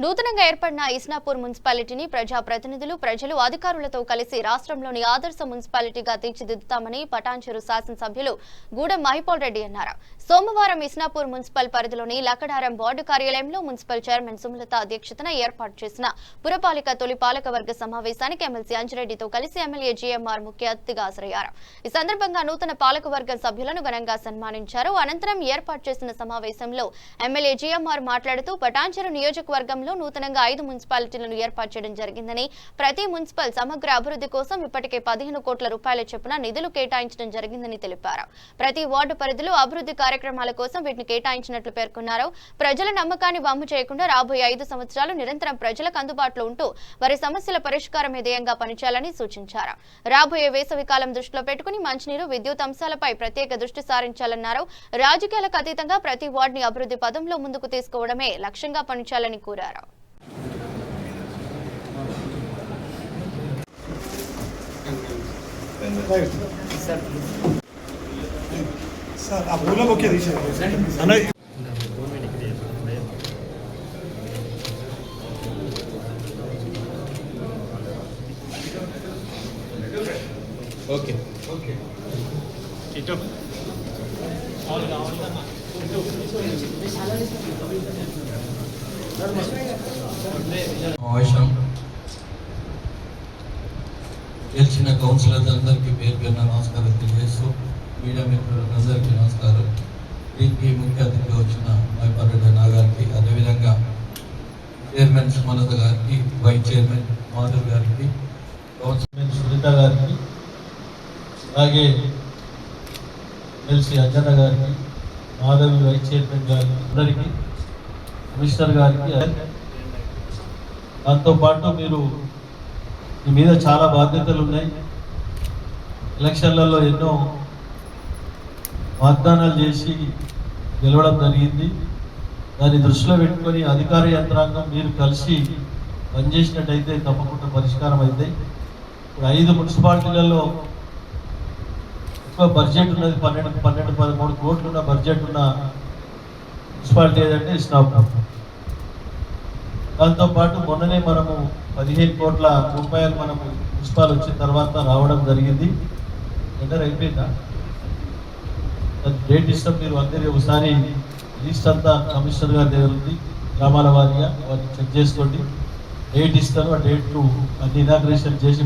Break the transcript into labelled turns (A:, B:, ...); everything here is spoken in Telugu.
A: నూతనంగా ఏర్పడిన ఇస్నాపూర్ మున్సిపాలిటీని ప్రజాప్రతినిధులు, ప్రజలు, అధికారులతో కలిసి రాష్ట్రంలోని ఆదర్శ మున్సిపాలిటీగా తీర్చిదిద్దుతామని పటాన్చెరు శాసనసభ్యులు గూడెం మహిపాల్ రెడ్డి అన్నారు. సోమవారం ఇస్నాపూర్ మున్సిపల్ పరిధిలోని లక్కడారం వార్డు కార్యాలయంలో మున్సిపల్ చైర్మన్ సుమలత అధ్యక్షతన ఏర్పాటు చేసిన పురపాలిక తొలి పాలకవర్గ సమావేశానికి ఎమ్మెల్సీ అంజిరెడ్డితో కలిసి ఎమ్మెల్యే జీఎంఆర్ ముఖ్య అతిథిగా హాజరయ్యారు. ఈ సందర్భంగా నూతన పాలకవర్గం సభ్యులను ఘనంగా సన్మానించారు. అనంతరం ఏర్పాటు చేసిన సమావేశంలో ఎమ్మెల్యే జీఎంఆర్ మాట్లాడుతూ పటాన్చెరు నియోజకవర్గం నూతనంగా 5 మున్సిపాలిటీలను ఏర్పాటు చేయడం జరిగిందని, ప్రతి మున్సిపల్ సమగ్ర అభివృద్ధి కోసం ఇప్పటికే 15 కోట్ల రూపాయల చొప్పున నిధులు కేటాయించడం జరిగిందని తెలిపారు. ప్రతి వార్డు పరిధిలో అభివృద్ధి కార్యక్రమాల కోసం వీటిని కేటాయించినట్లు పేర్కొన్నారు. ప్రజల నమ్మకాన్ని వమ్ము చేయకుండా రాబోయే 5 సంవత్సరాలు నిరంతరం ప్రజలకు అందుబాటులో ఉంటూ వారి సమస్యల పరిష్కారం ధ్యేయంగా పనిచేయాలని సూచించారు. రాబోయే వేసవి కాలం దృష్టిలో పెట్టుకుని మంచినీరు, విద్యుత్ అంశాలపై ప్రత్యేక దృష్టి సారించాలన్నారు. రాజకీయాలకు అతీతంగా ప్రతి వార్డుని అభివృద్ధి పదంలో ముందుకు తీసుకోవడమే లక్ష్యంగా పనిచేయాలని కోరారు.
B: सर आप बोला वो क्या
C: ओके ओके टीटो
D: గెలిచిన కౌన్సిలర్స్ అందరికీ పేరు పేరున నమస్కారం తెలియజేస్తూ మీడియా మిత్రులందరికీ నమస్కారం. దీనికి ముఖ్య అతిథిగా వచ్చిన మహిపాల్ రెడ్డి అన్న గారికి, అదేవిధంగా చైర్మన్ సుమలత గారికి, వైస్ చైర్మన్ మాధవ్ గారికి, కౌన్సిలర్ సునీత గారికి, అలాగే ఎమ్మెల్సీ అంజన్న గారికి, మాధవి వైస్ చైర్మన్ గారికి, అందరికీ, కమిషనర్ గారికి, దాంతోపాటు మీరు మీ మీద చాలా బాధ్యతలు ఉన్నాయి. ఎలక్షన్లలో ఎన్నో వాగ్దానాలు చేసి గెలవడం జరిగింది. దాన్ని దృష్టిలో పెట్టుకొని అధికార యంత్రాంగం మీరు కలిసి పనిచేసినట్టయితే తప్పకుండా పరిష్కారం అవుతాయి. ఇప్పుడు 5 మున్సిపాలిటీలలో ఎక్కువ బడ్జెట్ ఉన్నది, 13 కోట్లు ఉన్న బడ్జెట్ ఉన్న మున్సిపాలిటీ ఏదంటే ఇస్నాపూర్. దాంతోపాటు మొన్ననే మనము 15 కోట్ల రూపాయలు మనము మున్సిపాల్ వచ్చిన తర్వాత రావడం జరిగింది. టెండర్ అయిపోయిందా? డేట్ ఇస్తాం, మీరు అందరి ఒకసారి లిస్ట్ అంతా కమిషనర్ గారి దగ్గర ఉంది, గ్రామాల వారీగా వాటిని చెక్ చేసుకోండి. డేట్ ఇస్తాను, ఆ డేట్ అన్ని ఇనాగ్రేషన్ చేసి